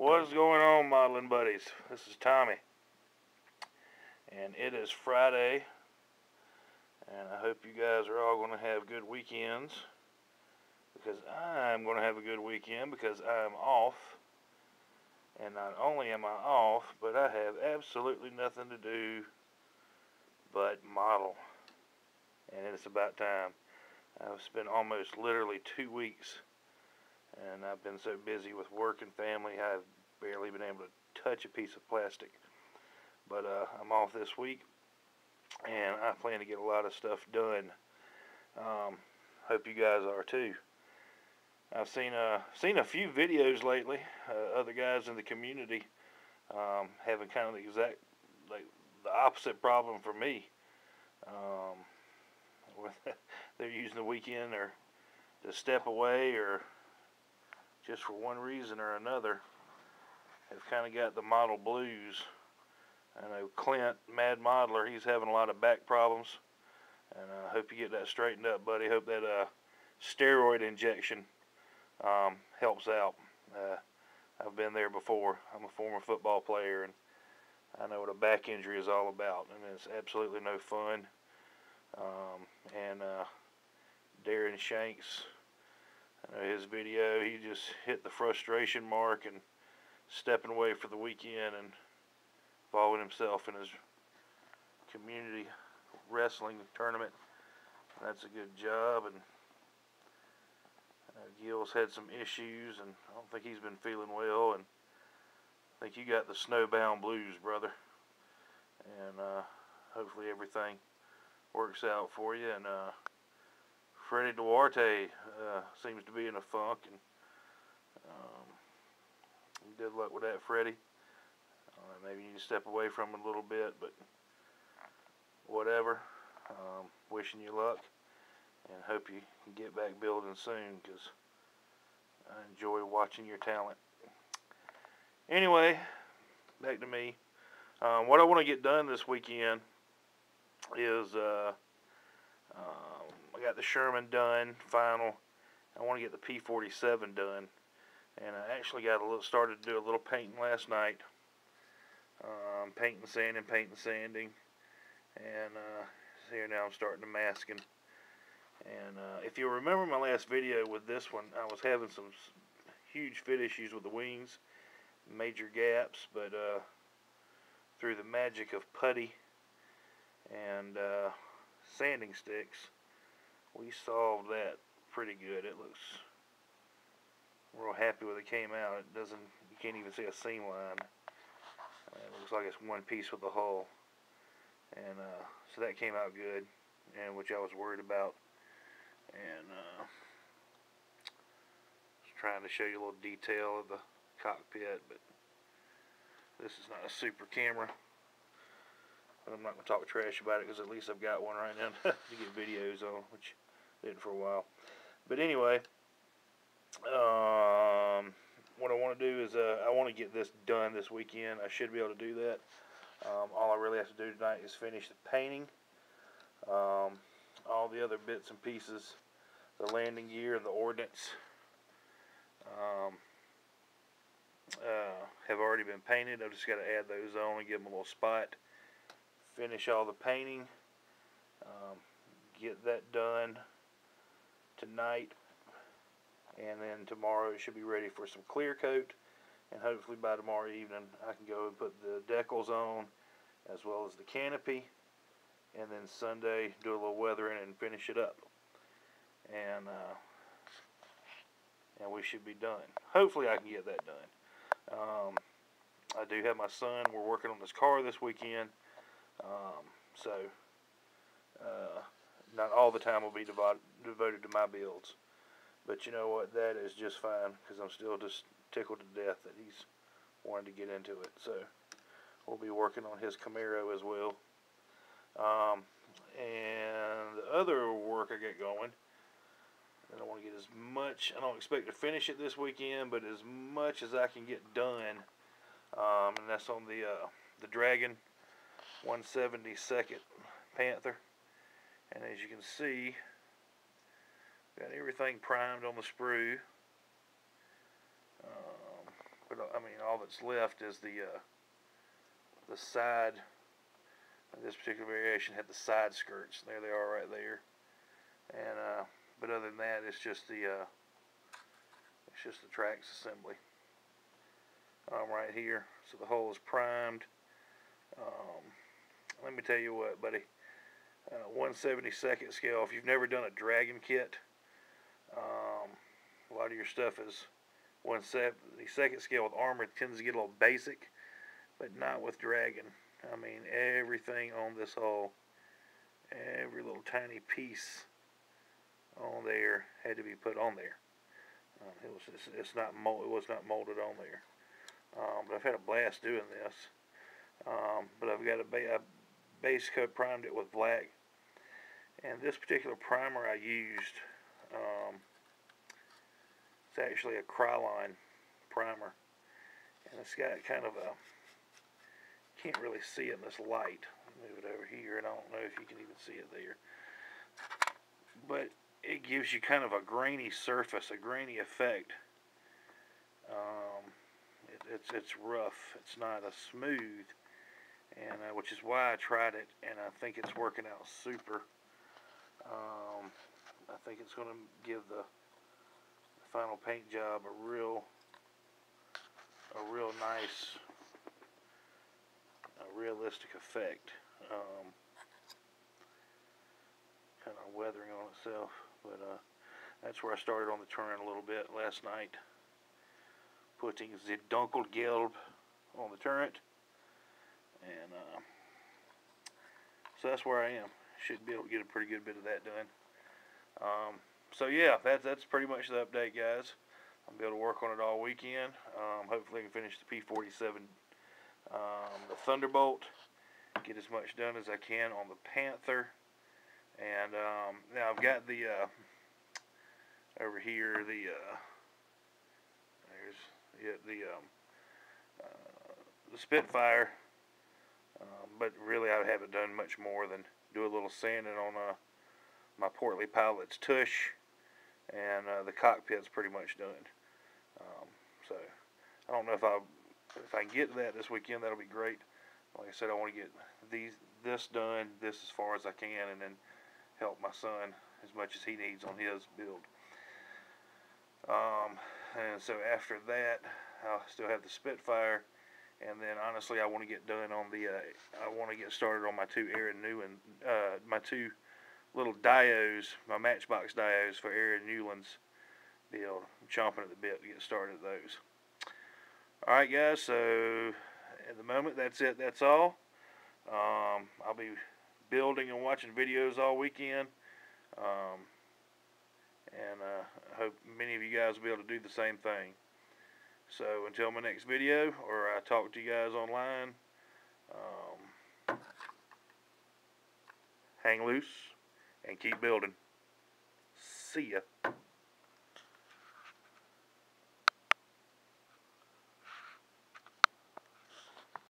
What's going on, modeling buddies? This is Tommy, and it is Friday, and I hope you guys are all going to have good weekends, because I'm going to have a good weekend because I'm off. And not only am I off, but I have absolutely nothing to do but model, and it's about time. I've spent almost literally 2 weeks, and I've been so busy with work and family, I've barely been able to touch a piece of plastic. But I'm off this week, and I plan to get a lot of stuff done. Hope you guys are too. I've seen a few videos lately, other guys in the community having kind of the opposite problem for me. They're using the weekend or to step away, or just for one reason or another, have kind of got the model blues. I know Clint, Mad Modeler, he's having a lot of back problems, and I hope you get that straightened up, buddy. Hope that steroid injection helps out. I've been there before. I'm a former football player, and I know what a back injury is all about, and it's absolutely no fun. Darren Shanks, I know his video, he just hit the frustration mark and stepping away for the weekend and involving himself in his community wrestling tournament. That's a good job. And Gil's had some issues, and I don't think he's been feeling well, and I think you got the snowbound blues, brother. And hopefully everything works out for you. And Freddie Duarte seems to be in a funk, and good luck with that, Freddie. Maybe you need to step away from it a little bit, but whatever. Wishing you luck, and hope you can get back building soon, because I enjoy watching your talent. Anyway, back to me. What I want to get done this weekend is I got the Sherman done, final. I want to get the P47 done, and I actually started to do a little painting last night. Painting, sanding, and here now I'm starting to masking. And if you remember my last video with this one, I was having some huge fit issues with the wings, major gaps, but through the magic of putty and sanding sticks, we solved that pretty good. It looks, we're real happy with it came out. It doesn't, you can't even see a seam line. It looks like it's one piece with the hull. And so that came out good, and which I was worried about. And just trying to show you a little detail of the cockpit, but this is not a super camera. But I'm not going to talk trash about it, because at least I've got one right now to get videos on, which I didn't for a while. But anyway, what I want to do is I want to get this done this weekend. I should be able to do that. All I really have to do tonight is finish the painting. All the other bits and pieces, the landing gear and the ordnance, have already been painted. I've just got to add those on and give them a little spot. Finish all the painting. Get that done tonight. And then tomorrow it should be ready for some clear coat. And hopefully by tomorrow evening I can go and put the decals on, as well as the canopy. And then Sunday do a little weathering and finish it up. And we should be done. Hopefully I can get that done. I do have my son. We're working on this car this weekend. So not all the time will be devoted to my builds. But you know what? That is just fine, because I'm still just tickled to death that he's wanted to get into it. So we'll be working on his Camaro as well. And the other work I get going, I don't want to get as much, I don't expect to finish it this weekend, but as much as I can get done. And that's on the Dragon 172nd Panther. And as you can see, got everything primed on the sprue. But mean, all that's left is the side. This particular variation had the side skirts. There they are, right there. And but other than that, it's just the tracks assembly right here. So the hole is primed. Let me tell you what, buddy. 1/72 scale. If you've never done a dragon kit, a lot of your stuff is 1/72 scale with armor. It tends to get a little basic, but not with dragon. I mean, everything on this hull, every little tiny piece on there had to be put on there. It was not molded on there. But I've had a blast doing this. But I've got a base coat, primed it with black, and this particular primer I used, it's actually a Krylon primer, and it's got kind of a, can't really see it in this light. Move it over here, and I don't know if you can even see it there, but it gives you kind of a grainy surface, a grainy effect. It's rough. It's not a smooth, and which is why I tried it, and I think it's working out super. I think it's going to give the final paint job a real nice, realistic effect. Kind of weathering on itself, but that's where I started on the turn a little bit last night, putting the Dunkelgelb on the turret, and so that's where I am. Should be able to get a pretty good bit of that done. So yeah, that's pretty much the update, guys. I'll be able to work on it all weekend. Hopefully I can finish the P-47, the Thunderbolt, get as much done as I can on the Panther, and now I've got the over here the Spitfire, but really I haven't done much more than do a little sanding on my portly pilot's tush, and the cockpit's pretty much done. So I don't know if I can get to that this weekend. That'll be great. Like I said, I want to get this done, this as far as I can, and then help my son as much as he needs on his build. And so after that, I'll still have the Spitfire, and then honestly, I want to get done on the. I want to get started on my two my two little dios, my Matchbox dios for Aaron Newland's build. I'm chomping at the bit to get started at those. All right, guys. So at the moment, that's it. That's all. I'll be building and watching videos all weekend. And I hope many of you guys will be able to do the same thing. So until my next video, or I talk to you guys online, hang loose and keep building. See ya.